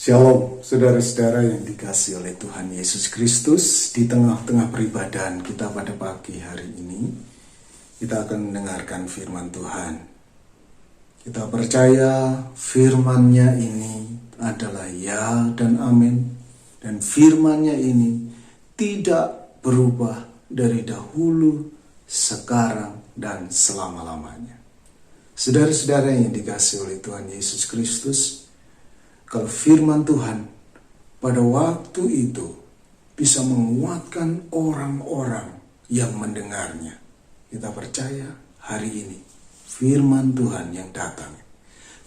Shalom, saudara-saudara yang dikasihi oleh Tuhan Yesus Kristus. Di tengah-tengah peribadahan kita pada pagi hari ini, kita akan mendengarkan firman Tuhan. Kita percaya firman-Nya ini adalah ya dan amin. Dan firman-Nya ini tidak berubah dari dahulu, sekarang, dan selama-lamanya. Saudara-saudara yang dikasihi oleh Tuhan Yesus Kristus, kalau firman Tuhan pada waktu itu bisa menguatkan orang-orang yang mendengarnya, kita percaya hari ini firman Tuhan yang datang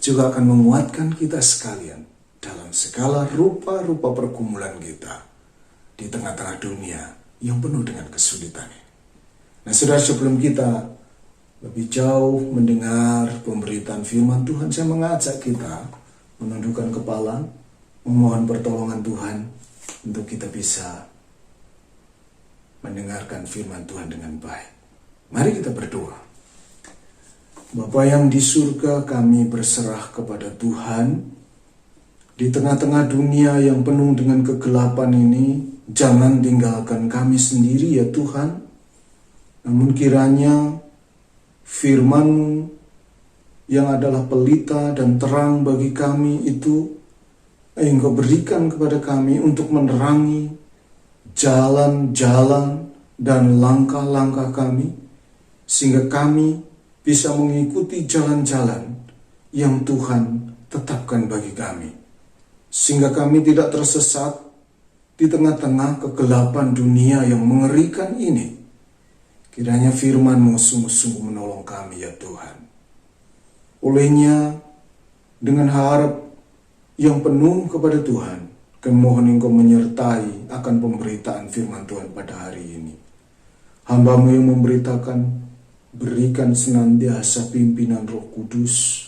juga akan menguatkan kita sekalian dalam segala rupa-rupa pergumulan kita di tengah-tengah dunia yang penuh dengan kesulitan ini. Nah, saudara, sebelum kita lebih jauh mendengar pemberitaan firman Tuhan, saya mengajak kita menundukkan kepala, memohon pertolongan Tuhan untuk kita bisa mendengarkan firman Tuhan dengan baik. Mari kita berdoa. Bapa yang di surga, kami berserah kepada Tuhan. Di tengah-tengah dunia yang penuh dengan kegelapan ini, jangan tinggalkan kami sendiri ya Tuhan. Namun kiranya firman-Mu yang adalah pelita dan terang bagi kami itu Engkau berikan kepada kami untuk menerangi jalan-jalan dan langkah-langkah kami, sehingga kami bisa mengikuti jalan-jalan yang Tuhan tetapkan bagi kami, sehingga kami tidak tersesat di tengah-tengah kegelapan dunia yang mengerikan ini. Kiranya firman-Mu sungguh-sungguh menolong kami ya Tuhan. Olehnya, dengan harap yang penuh kepada Tuhan, kami mohon Engkau menyertai akan pemberitaan firman Tuhan pada hari ini. Hamba-Mu yang memberitakan, berikan senantiasa pimpinan Roh Kudus,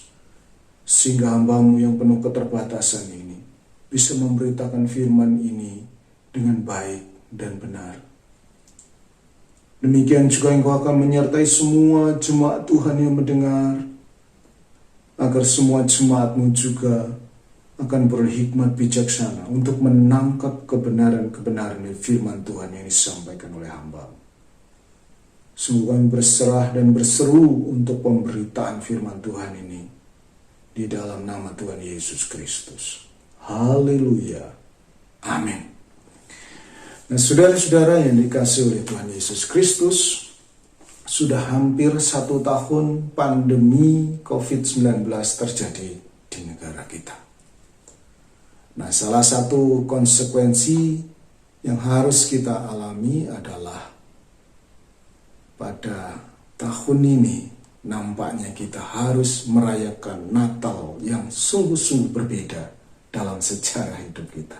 sehingga hamba-Mu yang penuh keterbatasan ini bisa memberitakan firman ini dengan baik dan benar. Demikian juga Engkau akan menyertai semua jemaat Tuhan yang mendengar, agar semua jemaat-Mu juga akan berhikmat bijaksana untuk menangkap kebenaran-kebenaran firman Tuhan yang disampaikan oleh hamba. Sungguh kami berserah dan berseru untuk pemberitaan firman Tuhan ini di dalam nama Tuhan Yesus Kristus. Haleluya. Amin. Nah, saudara-saudara yang dikasihi oleh Tuhan Yesus Kristus, sudah hampir 1 tahun pandemi COVID-19 terjadi di negara kita. Nah, salah satu konsekuensi yang harus kita alami adalah pada tahun ini nampaknya kita harus merayakan Natal yang sungguh-sungguh berbeda dalam sejarah hidup kita.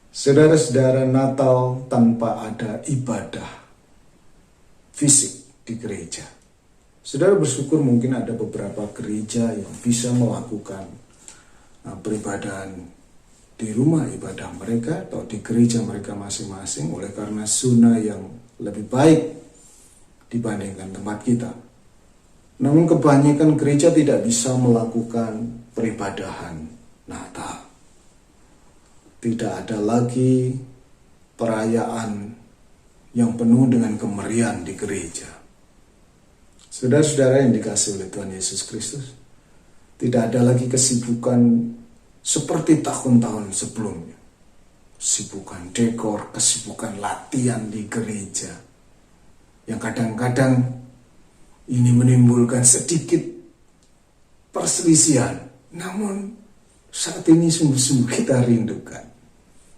Saudara-saudara, Natal tanpa ada ibadah fisik di gereja. Saudara bersyukur mungkin ada beberapa gereja yang bisa melakukan peribadahan di rumah ibadah mereka atau di gereja mereka masing-masing oleh karena sunnah yang lebih baik dibandingkan tempat kita. Namun kebanyakan gereja tidak bisa melakukan peribadahan Natal. Tidak ada lagi perayaan yang penuh dengan kemeriahan di gereja. Saudara-saudara yang dikasihi oleh Tuhan Yesus Kristus, tidak ada lagi kesibukan seperti tahun-tahun sebelumnya. Kesibukan dekor, kesibukan latihan di gereja, yang kadang-kadang ini menimbulkan sedikit perselisihan. Namun saat ini sungguh-sungguh kita rindukan.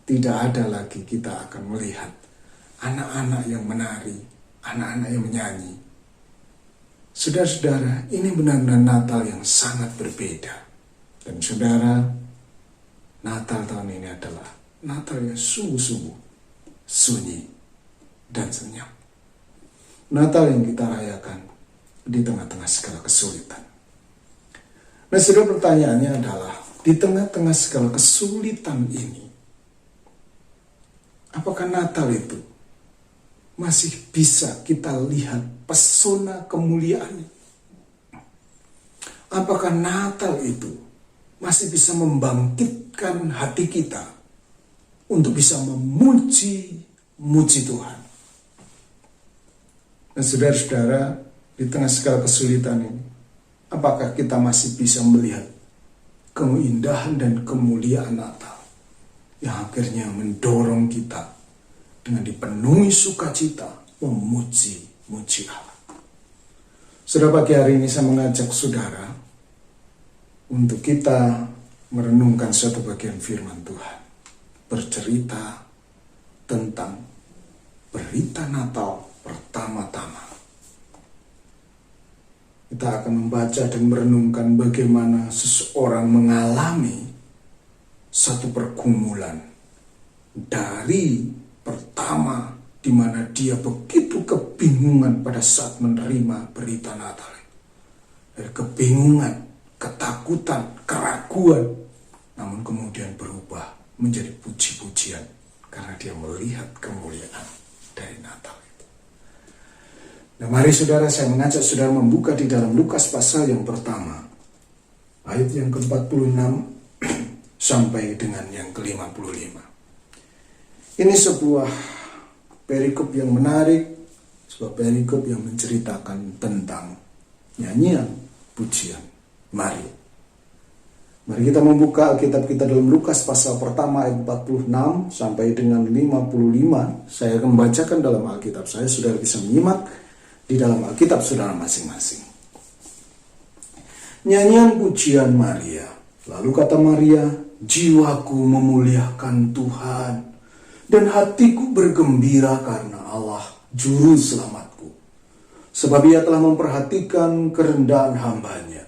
Tidak ada lagi kita akan melihat anak-anak yang menari, anak-anak yang menyanyi. Saudara-saudara, ini benar-benar Natal yang sangat berbeda. Dan saudara, Natal tahun ini adalah Natal yang sungguh-sungguh sunyi dan senyap. Natal yang kita rayakan di tengah-tengah segala kesulitan. Nah, saudara, pertanyaannya adalah, di tengah-tengah segala kesulitan ini, apakah Natal itu masih bisa kita lihat pesona kemuliaannya? Apakah Natal itu masih bisa membangkitkan hati kita untuk bisa memuji Tuhan. Dan saudara-saudara, di tengah segala kesulitan ini, apakah kita masih bisa melihat keindahan dan kemuliaan Natal yang akhirnya mendorong kita dengan dipenuhi sukacita memuji Allah. Saudara, pagi hari ini saya mengajak saudara untuk kita merenungkan suatu bagian firman Tuhan, bercerita tentang berita Natal pertama-tama. Kita akan membaca dan merenungkan bagaimana seseorang mengalami satu pergumulan dari pertama di mana dia begitu kebingungan pada saat menerima berita Natal. Dari kebingungan, ketakutan, keraguan, namun kemudian berubah menjadi puji-pujian karena dia melihat kemuliaan dari Natal. Nah, mari saudara, saya mengajak saudara membuka di dalam Lukas pasal yang pertama, ayat yang ke-46 sampai dengan yang ke-55. Ini sebuah perikop yang menarik, sebuah perikop yang menceritakan tentang nyanyian pujian. Mari kita membuka Alkitab kita dalam Lukas pasal pertama ayat 46 sampai dengan 55. Saya akan membacakan dalam Alkitab saya, saudara bisa menyimak di dalam Alkitab saudara masing-masing. Nyanyian pujian Maria. Lalu kata Maria, jiwaku memuliakan Tuhan dan hatiku bergembira karena Allah juru selamatku. Sebab ia telah memperhatikan kerendahan hambanya.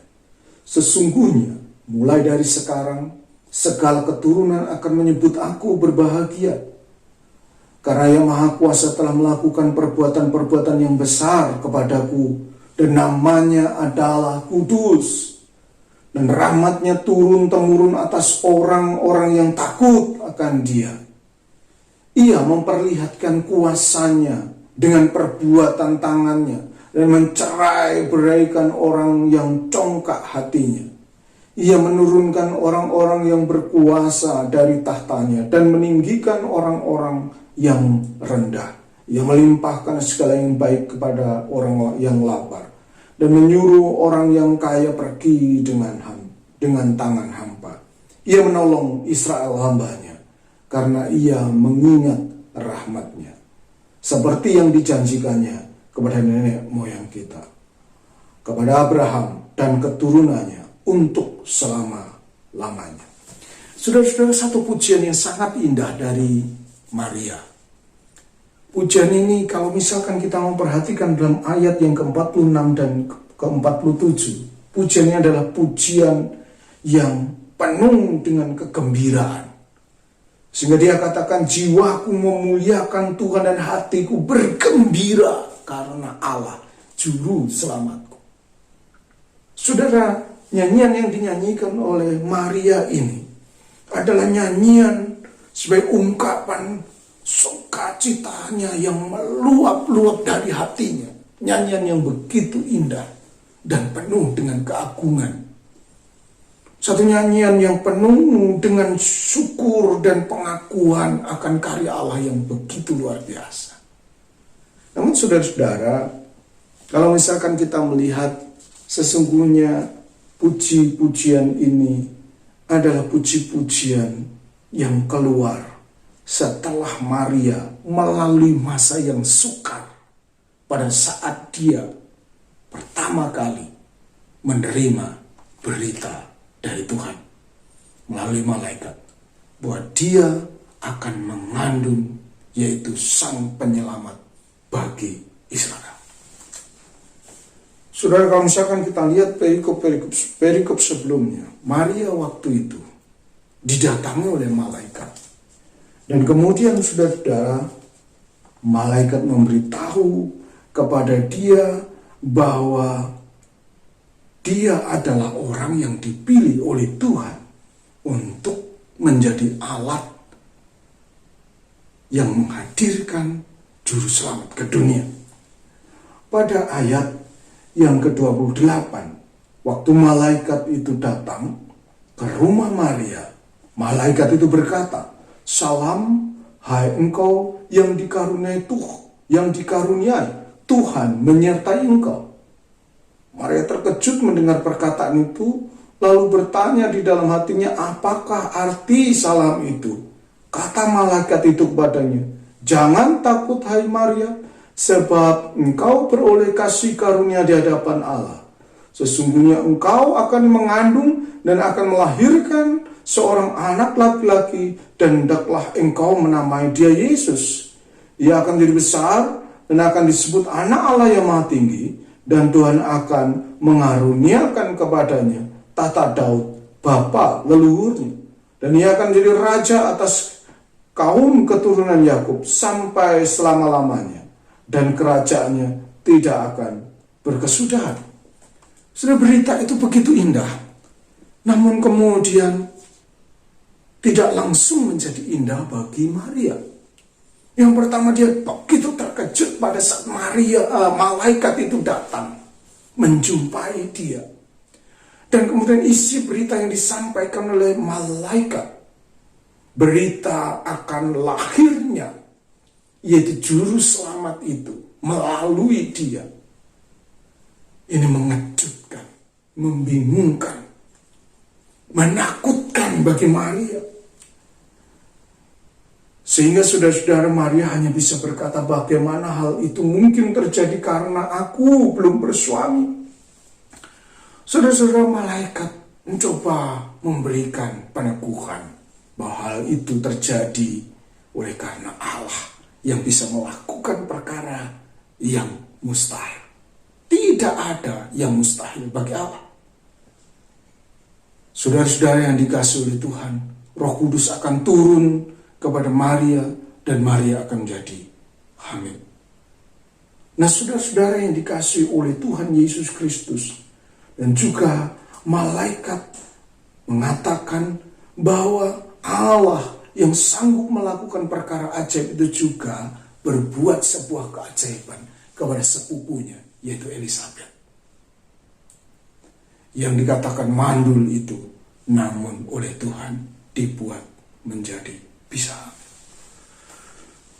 Sesungguhnya mulai dari sekarang segala keturunan akan menyebut aku berbahagia. Karena Yang Maha Kuasa telah melakukan perbuatan-perbuatan yang besar kepadaku, dan namanya adalah kudus. Dan rahmatnya turun-temurun atas orang-orang yang takut akan Dia. Ia memperlihatkan kuasanya dengan perbuatan tangannya, dan mencerai-beraikan orang yang congkak hatinya. Ia menurunkan orang-orang yang berkuasa dari tahtanya, dan meninggikan orang-orang yang rendah. Ia melimpahkan segala yang baik kepada orang yang lapar, dan menyuruh orang yang kaya pergi dengan tangan hampa. Ia menolong Israel hambanya, karena ia mengingat rahmatnya, seperti yang dijanjikannya kepada nenek moyang kita, kepada Abraham dan keturunannya untuk selama-lamanya. Saudara-saudara, satu pujian yang sangat indah dari Maria. Pujian ini kalau misalkan kita memperhatikan dalam ayat yang ke-46 dan ke-47, pujiannya adalah pujian yang penuh dengan kegembiraan. Sehingga dia katakan, jiwaku memuliakan Tuhan dan hatiku bergembira karena Allah juru selamatku. Saudara, nyanyian yang dinyanyikan oleh Maria ini adalah nyanyian sebagai ungkapan sukacitanya yang meluap-luap dari hatinya. Nyanyian yang begitu indah dan penuh dengan keagungan. Satu nyanyian yang penuh dengan syukur dan pengakuan akan karya Allah yang begitu luar biasa. Namun saudara-saudara, kalau misalkan kita melihat sesungguhnya puji-pujian ini adalah puji-pujian yang keluar setelah Maria melalui masa yang sukar pada saat dia pertama kali menerima berita dari Tuhan melalui malaikat bahwa dia akan mengandung, yaitu sang penyelamat bagi Israel. Saudara, kalau misalkan kita lihat perikop sebelumnya, Maria waktu itu didatangi oleh malaikat. Dan kemudian saudara-saudara, malaikat memberitahu kepada dia bahwa dia adalah orang yang dipilih oleh Tuhan untuk menjadi alat yang menghadirkan juru selamat ke dunia. Pada ayat yang ke-28, waktu malaikat itu datang ke rumah Maria, malaikat itu berkata, "Salam, hai engkau yang dikaruniai Tuhan menyertai engkau." Maria terkejut mendengar perkataan itu, lalu bertanya di dalam hatinya, apakah arti salam itu? Kata malaikat itu kepadanya, "Jangan takut hai Maria, sebab engkau beroleh kasih karunia di hadapan Allah. Sesungguhnya engkau akan mengandung dan akan melahirkan seorang anak laki-laki, dan hendaklah engkau menamai dia Yesus. Ia akan jadi besar dan akan disebut anak Allah yang Maha Tinggi, dan Tuhan akan mengaruniakan kepadanya tahta Daud, bapa leluhurnya. Dan ia akan jadi raja atas kaum keturunan Yakub sampai selama-lamanya, dan kerajaannya tidak akan berkesudahan." Sudah, berita itu begitu indah, namun kemudian tidak langsung menjadi indah bagi Maria. Yang pertama, dia begitu terkejut pada saat malaikat itu datang menjumpai dia. Dan kemudian isi berita yang disampaikan oleh malaikat, berita akan lahirnya, yaitu juru selamat itu melalui dia. Ini mengejutkan, membingungkan, menakutkan bagi Maria. Sehingga saudara-saudara, Maria hanya bisa berkata, bagaimana hal itu mungkin terjadi karena aku belum bersuami. Saudara-saudara, malaikat mencoba memberikan peneguhan bahwa hal itu terjadi oleh karena Allah yang bisa melakukan perkara yang mustahil. Tidak ada yang mustahil bagi Allah. Saudara-saudara yang dikasihi oleh Tuhan, Roh Kudus akan turun kepada Maria, dan Maria akan menjadi hamil. Nah, saudara-saudara yang dikasihi oleh Tuhan Yesus Kristus, dan juga malaikat mengatakan bahwa Allah yang sanggup melakukan perkara ajaib itu juga berbuat sebuah keajaiban kepada sepupunya, yaitu Elisabet, yang dikatakan mandul itu, namun oleh Tuhan dibuat menjadi bisa.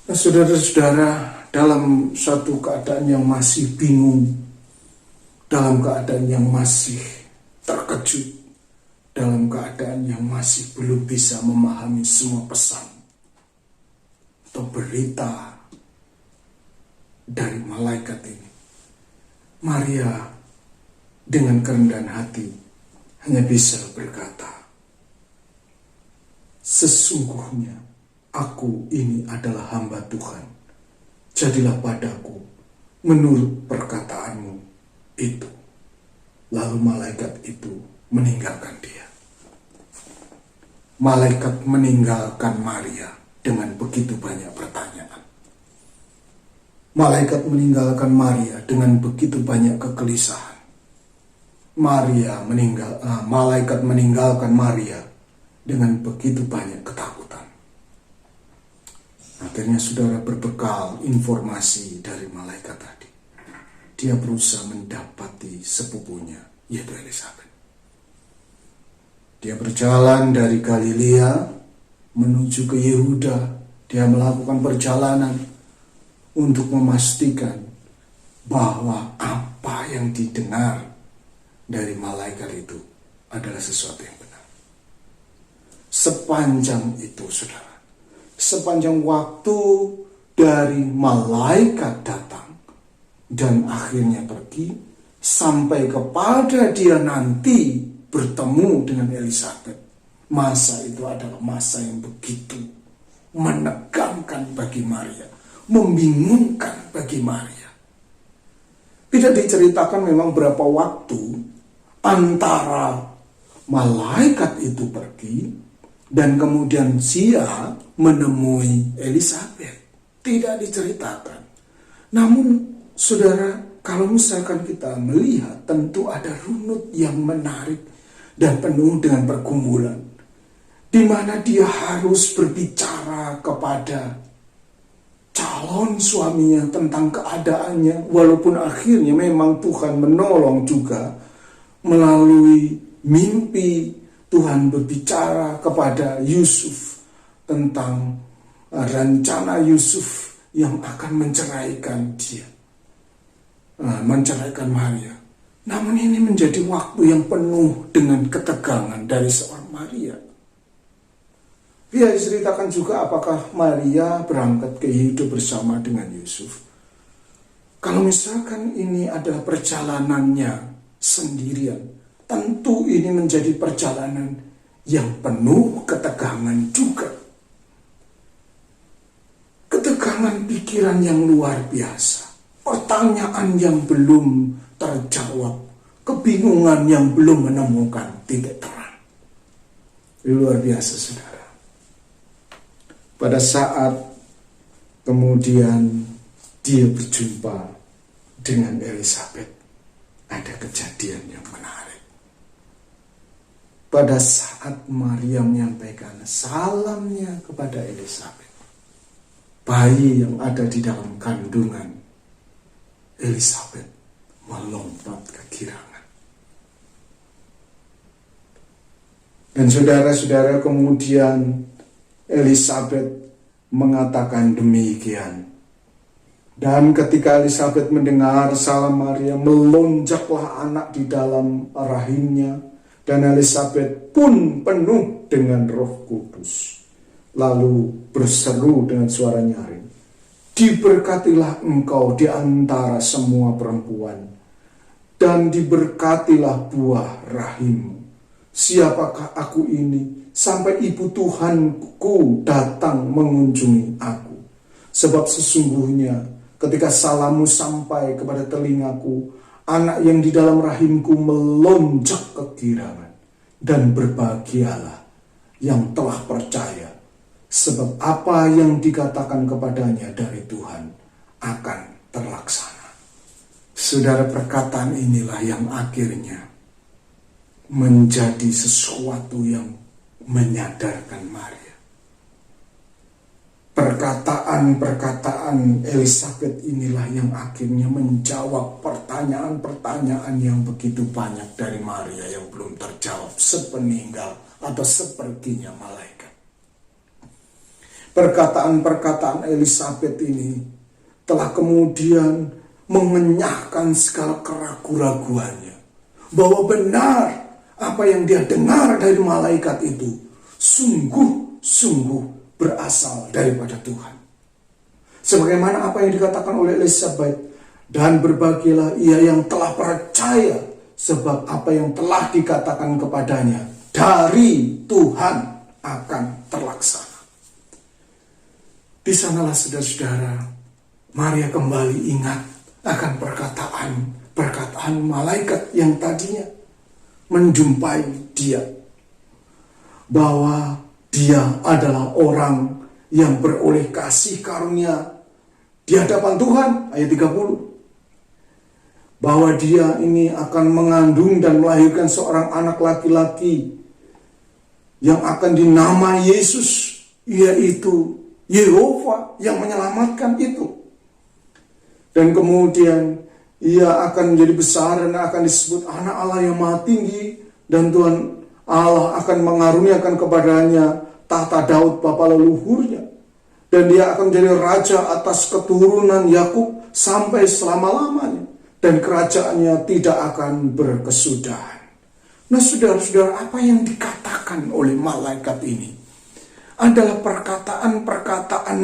Nah, saudara-saudara, dalam suatu keadaan yang masih bingung, dalam keadaan yang masih terkejut, dalam keadaan yang masih belum bisa memahami semua pesan atau berita dari malaikat ini, Maria dengan kerendahan hati hanya bisa berkata, "Sesungguhnya aku ini adalah hamba Tuhan, jadilah padaku menurut perkataanmu itu." Lalu malaikat itu meninggalkan dia. Malaikat meninggalkan Maria dengan begitu banyak pertanyaan. Malaikat meninggalkan Maria dengan begitu banyak kegelisahan. Malaikat meninggalkan Maria dengan begitu banyak ketakutan. Akhirnya saudara berbekal informasi dari malaikat tadi, dia berusaha mendapati sepupunya, yaitu Elisabet. Dia berjalan dari Galilea menuju ke Yehuda. Dia melakukan perjalanan untuk memastikan bahwa apa yang didengar dari malaikat itu adalah sesuatu yang benar. Sepanjang itu, saudara, sepanjang waktu dari malaikat datang dan akhirnya pergi, sampai kepada dia nanti bertemu dengan Elisabet, masa itu adalah masa yang begitu menegangkan bagi Maria, membingungkan bagi Maria. Tidak diceritakan memang berapa waktu antara malaikat itu pergi dan kemudian dia menemui Elisabet. Tidak diceritakan. Namun saudara, kalau misalkan kita melihat, tentu ada runut yang menarik dan penuh dengan pergumulan, di mana dia harus berbicara kepada calon suaminya tentang keadaannya, walaupun akhirnya memang Tuhan menolong juga melalui mimpi, Tuhan berbicara kepada Yusuf tentang rencana Yusuf yang akan menceraikan dia, menceraikan Maria. Namun ini menjadi waktu yang penuh dengan ketegangan dari seorang Maria. Dia diceritakan juga apakah Maria berangkat ke hidup bersama dengan Yusuf. Kalau misalkan ini adalah perjalanannya sendirian, tentu ini menjadi perjalanan yang penuh ketegangan juga. Ketegangan pikiran yang luar biasa, pertanyaan yang belum terjawab, kebingungan yang belum menemukan titik terang. Luar biasa, saudara. Pada saat kemudian dia berjumpa dengan Elisabet, ada kejadian yang menarik. Pada saat Maria menyampaikan salamnya kepada Elisabet, bayi yang ada di dalam kandungan Elisabet melompat kegirangan. Dan saudara-saudara, kemudian Elisabet mengatakan demikian. Dan ketika Elisabet mendengar salam Maria, melonjaklah anak di dalam rahimnya, dan Elisabet pun penuh dengan Roh Kudus. Lalu berseru dengan suara nyaring, "Diberkatilah engkau di antara semua perempuan, dan diberkatilah buah rahimmu. Siapakah aku ini sampai ibu Tuhanku datang mengunjungi aku? Sebab sesungguhnya ketika salammu sampai kepada telingaku, anak yang di dalam rahimku melonjak kegirangan. Dan berbahagialah yang telah percaya, sebab apa yang dikatakan kepadanya dari Tuhan akan terlaksana." Saudara, perkataan inilah yang akhirnya menjadi sesuatu yang menyadarkan Maria. Perkataan Elisabet inilah yang akhirnya menjawab pertanyaan-pertanyaan yang begitu banyak dari Maria yang belum terjawab sepeninggal atau seperginya malaikat. Perkataan-perkataan Elisabet ini telah kemudian mengenyahkan segala keraguan-raguannya, bahwa benar apa yang dia dengar dari malaikat itu sungguh-sungguh berasal daripada Tuhan. Sebagaimana apa yang dikatakan oleh Elisabet, "Dan berbahagialah ia yang telah percaya, sebab apa yang telah dikatakan kepadanya dari Tuhan akan terlaksana." Di sanalah, saudara-saudara, Maria kembali ingat akan perkataan malaikat yang tadinya menjumpai dia, bahwa dia adalah orang yang beroleh kasih karunia di hadapan Tuhan, ayat 30. Bahwa dia ini akan mengandung dan melahirkan seorang anak laki-laki yang akan dinamai Yesus, yaitu Yehova yang menyelamatkan itu. Dan kemudian ia akan menjadi besar dan akan disebut anak Allah yang maha tinggi, dan Tuhan Allah akan mengaruniakan kepadanya tahta Daud bapa leluhurnya, dan dia akan menjadi raja atas keturunan Yakub sampai selama-lamanya, dan kerajaannya tidak akan berkesudahan. Nah, saudara-saudara, apa yang dikatakan oleh malaikat ini adalah perkataan-perkataan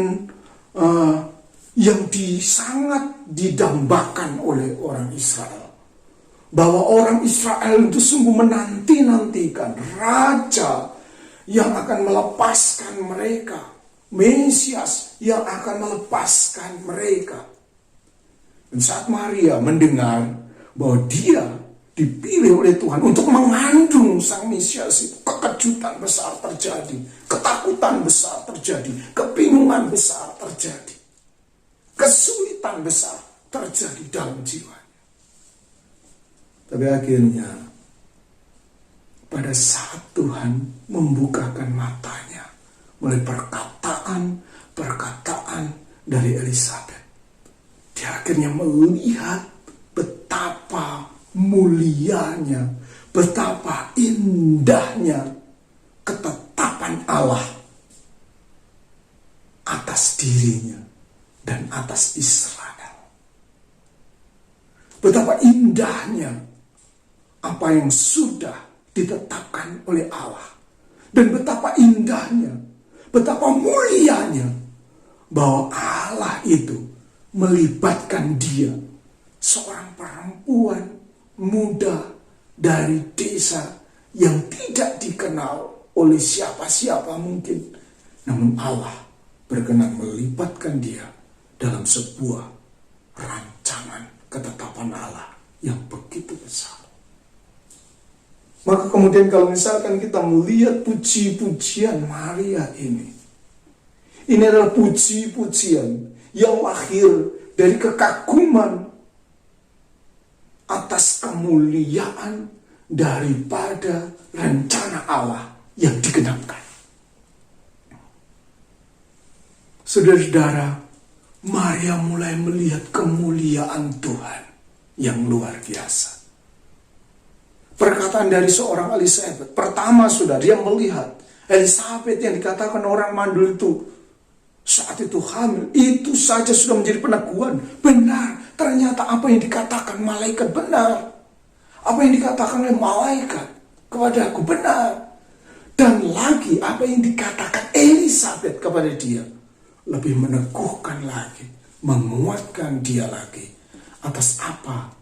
yang sangat didambakan oleh orang Israel. Bahwa orang Israel itu sungguh menanti-nantikan raja yang akan melepaskan mereka, Mesias yang akan melepaskan mereka. Dan saat Maria mendengar bahwa dia dipilih oleh Tuhan untuk mengandung sang Mesias itu, kekejutan besar terjadi, ketakutan besar terjadi, kebingungan besar terjadi, kesulitan besar terjadi dalam jiwanya. Tapi akhirnya pada saat Tuhan membukakan matanya melalui perkataan dari Elisabet, dia akhirnya melihat betapa mulianya, betapa indahnya ketetapan Allah atas dirinya dan atas Israel. Betapa indahnya apa yang sudah ditetapkan oleh Allah. Dan betapa indahnya, betapa mulianya bahwa Allah itu melibatkan dia, seorang perempuan muda dari desa yang tidak dikenal oleh siapa-siapa mungkin. Namun Allah berkenan melibatkan dia dalam sebuah rancangan ketetapan Allah yang begitu besar. Maka kemudian kalau misalkan kita melihat puji-pujian Maria ini adalah puji-pujian yang lahir dari kekaguman atas kemuliaan daripada rencana Allah yang digenapkan. Saudara-saudara, Maria mulai melihat kemuliaan Tuhan yang luar biasa. Perkataan dari seorang Elizabeth. Pertama sudah dia melihat Elizabeth yang dikatakan orang mandul itu saat itu hamil. Itu saja sudah menjadi peneguhan. Benar, ternyata apa yang dikatakan malaikat benar. Apa yang dikatakan oleh malaikat kepada aku benar. Dan lagi apa yang dikatakan Elizabeth kepada dia lebih meneguhkan lagi, menguatkan dia lagi atas apa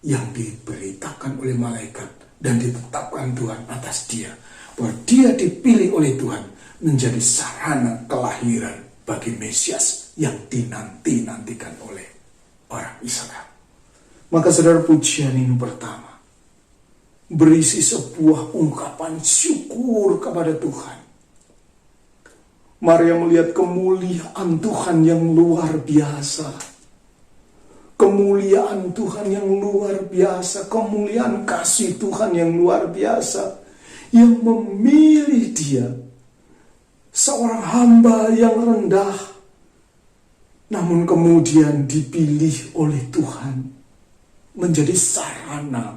yang diberitakan oleh malaikat dan ditetapkan Tuhan atas dia. Bahwa dia dipilih oleh Tuhan menjadi sarana kelahiran bagi Mesias yang dinanti-nantikan oleh orang Israel. Maka saudara, pujian ini pertama berisi sebuah ungkapan syukur kepada Tuhan. Maria melihat kemuliaan Tuhan yang luar biasa. Kemuliaan Tuhan yang luar biasa, kemuliaan kasih Tuhan yang luar biasa, yang memilih dia, seorang hamba yang rendah, namun kemudian dipilih oleh Tuhan menjadi sarana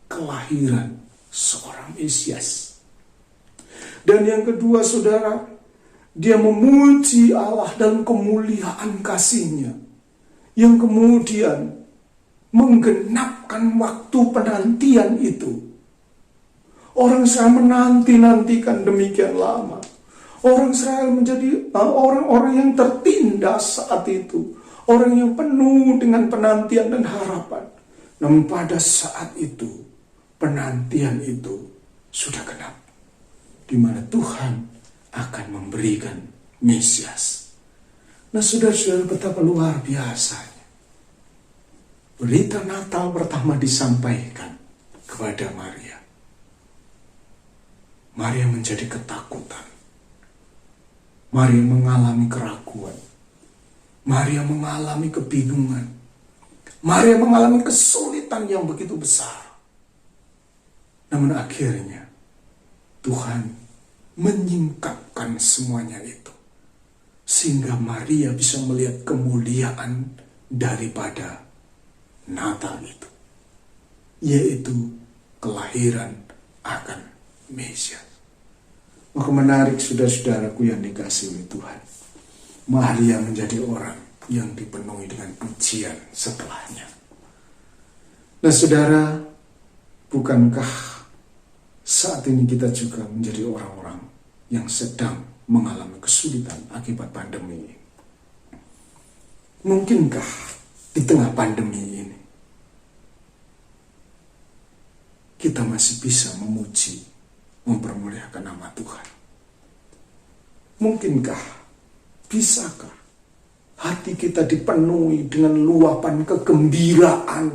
kelahiran seorang Mesias. Dan yang kedua, saudara, dia memuji Allah dalam kemuliaan kasih-Nya, yang kemudian menggenapkan waktu penantian itu. Orang Israel menanti-nantikan demikian lama. Orang Israel menjadi orang-orang yang tertindas saat itu. Orang yang penuh dengan penantian dan harapan. Namun pada saat itu, penantian itu sudah genap. Di mana Tuhan akan memberikan Mesias. Nah, saudara-saudara, betapa luar biasanya berita Natal pertama disampaikan kepada Maria. Maria menjadi ketakutan. Maria mengalami keraguan. Maria mengalami kebingungan. Maria mengalami kesulitan yang begitu besar. Namun akhirnya Tuhan menyingkapkan semuanya itu, sehingga Maria bisa melihat kemuliaan daripada Natal itu, yaitu kelahiran akan Mesias. Maka menarik, saudara-saudaraku yang dikasihi oleh Tuhan, Maria menjadi orang yang dipenuhi dengan pujian setelahnya. Nah saudara, bukankah saat ini kita juga menjadi orang-orang yang sedang mengalami kesulitan akibat pandemi ini? Mungkinkah di tengah pandemi ini kita masih bisa memuji, mempermuliakan nama Tuhan? Mungkinkah, bisakah hati kita dipenuhi dengan luapan kegembiraan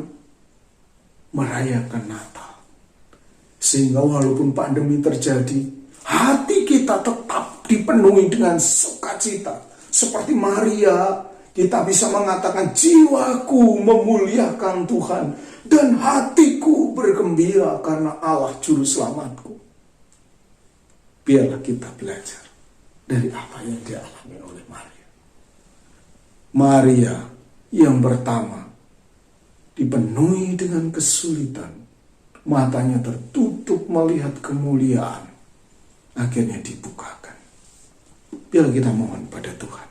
merayakan Natal, sehingga walaupun pandemi terjadi, hati kita tetap dipenuhi dengan sukacita. Seperti Maria, kita bisa mengatakan jiwaku memuliakan Tuhan dan hatiku bergembira karena Allah juru selamatku. Biarlah kita belajar dari apa yang dialami oleh Maria. Maria yang pertama dipenuhi dengan kesulitan, matanya tertutup melihat kemuliaan. akhirnya dibukakan. Biar kita mohon pada Tuhan,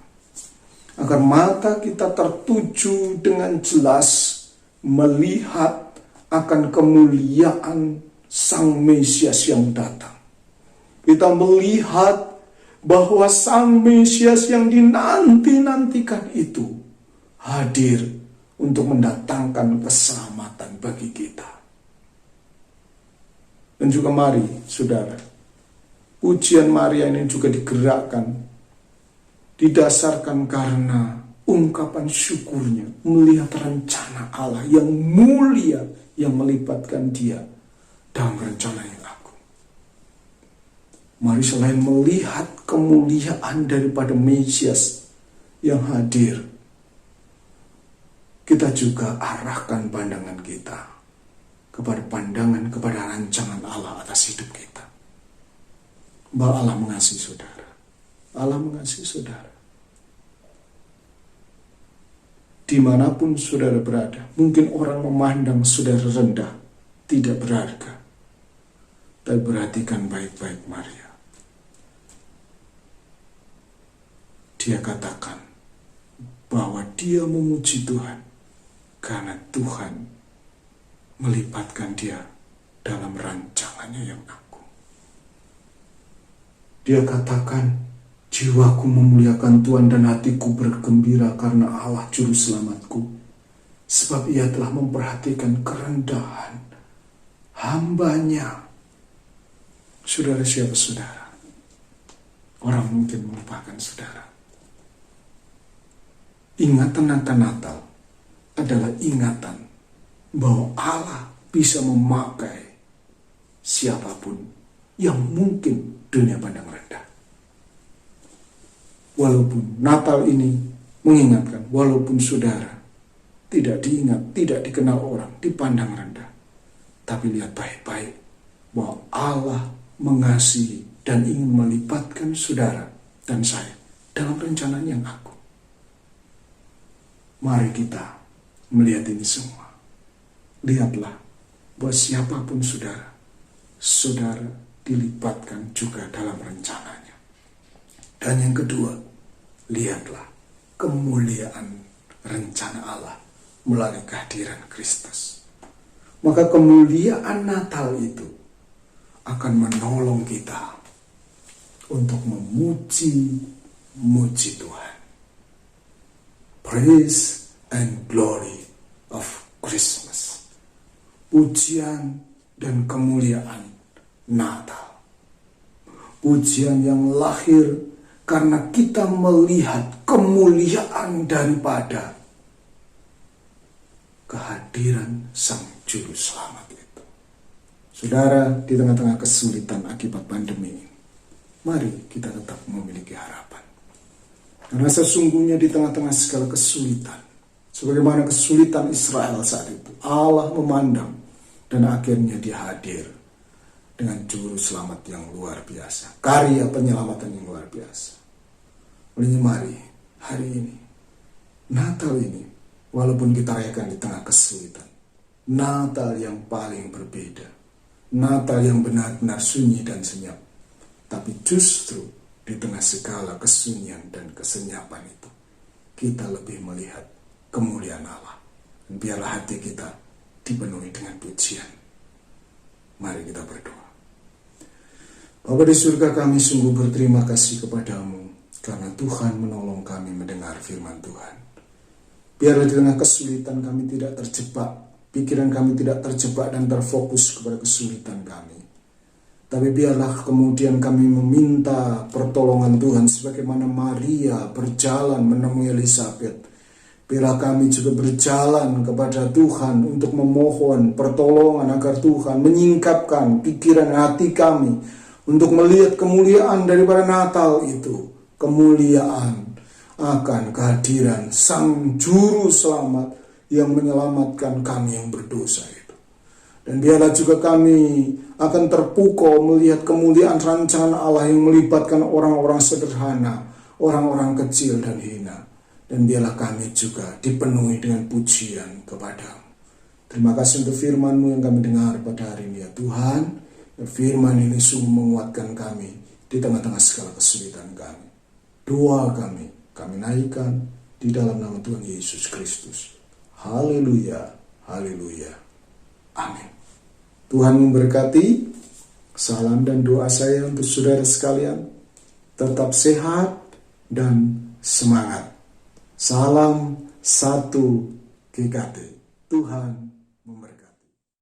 agar mata kita tertuju dengan jelas melihat akan kemuliaan Sang Mesias yang datang. Kita melihat bahwa Sang Mesias yang dinanti-nantikan itu hadir untuk mendatangkan keselamatan bagi kita. Dan juga mari, saudara, pujian Maria ini juga digerakkan, didasarkan karena ungkapan syukurnya melihat rencana Allah yang mulia yang melibatkan dia dalam rencana yang agung. Mari selain melihat kemuliaan daripada Mesias yang hadir, kita juga arahkan pandangan kita kepada rancangan Allah atas hidup kita. Bahwa Allah mengasihi saudara. Allah mengasihi saudara. Dimanapun saudara berada, mungkin orang memandang saudara rendah, tidak berharga. Tapi perhatikan baik-baik Maria. Dia katakan bahwa dia memuji Tuhan karena Tuhan melibatkan dia dalam rancangannya yang agung. Dia katakan, jiwaku memuliakan Tuhan dan hatiku bergembira karena Allah juru selamatku, sebab ia telah memperhatikan kerendahan hambanya. Saudara, siapa saudara? Orang mungkin melupakan saudara. Ingatan akan Natal adalah ingatan bahwa Allah bisa memakai siapapun yang mungkin dunia pandang rendah. Walaupun Natal ini mengingatkan, walaupun saudara tidak diingat, tidak dikenal orang, dipandang rendah, tapi lihat baik-baik bahwa Allah mengasihi dan ingin melibatkan saudara dan saya dalam rencana yang agung. Mari kita melihat ini semua. Lihatlah bahwa siapapun saudara, saudara dilibatkan juga dalam rencananya. Dan yang kedua, lihatlah kemuliaan rencana Allah melalui kehadiran Kristus. Maka kemuliaan Natal itu akan menolong kita untuk memuji Tuhan. Praise and glory of Christmas. Pujian dan kemuliaan Natal. Pujian yang lahir karena kita melihat kemuliaan daripada kehadiran Sang Juru Selamat itu. Saudara, di tengah-tengah kesulitan akibat pandemi ini, mari kita tetap memiliki harapan. Karena sesungguhnya di tengah-tengah segala kesulitan, sebagaimana kesulitan Israel saat itu, Allah memandang dan akhirnya dia hadir dengan juru selamat yang luar biasa, karya penyelamatan yang luar biasa. Oleh mari hari ini, Natal ini, walaupun kita rayakan di tengah kesulitan, Natal yang paling berbeda, Natal yang benar-benar sunyi dan senyap, tapi justru di tengah segala kesunyian dan kesenyapan itu, kita lebih melihat kemuliaan Allah. Dan biarlah hati kita dipenuhi dengan pujian. Mari kita berdoa. Bapa di surga, kami sungguh berterima kasih kepadamu karena Tuhan menolong kami mendengar firman Tuhan. Biarlah di tengah kesulitan kami tidak terjebak, pikiran kami tidak terjebak dan terfokus kepada kesulitan kami. Tapi biarlah kemudian kami meminta pertolongan Tuhan sebagaimana Maria berjalan menemui Elisabet. Biarlah kami juga berjalan kepada Tuhan untuk memohon pertolongan agar Tuhan menyingkapkan pikiran hati kami untuk melihat kemuliaan daripada Natal itu. Kemuliaan akan kehadiran Sang Juru Selamat yang menyelamatkan kami yang berdosa itu. Dan biarlah juga kami akan terpukau melihat kemuliaan rancangan Allah yang melibatkan orang-orang sederhana, orang-orang kecil dan hina. Dan biarlah kami juga dipenuhi dengan pujian kepadamu. Terima kasih untuk firman-Mu yang kami dengar pada hari ini ya Tuhan. Firman ini sungguh menguatkan kami. di tengah-tengah segala kesulitan kami. Doa kami naikkan di dalam nama Tuhan Yesus Kristus. Haleluya, haleluya. Amin. Tuhan memberkati. Salam dan doa saya untuk saudara sekalian. Tetap sehat dan semangat. Salam 1 GKT. Tuhan memberkati.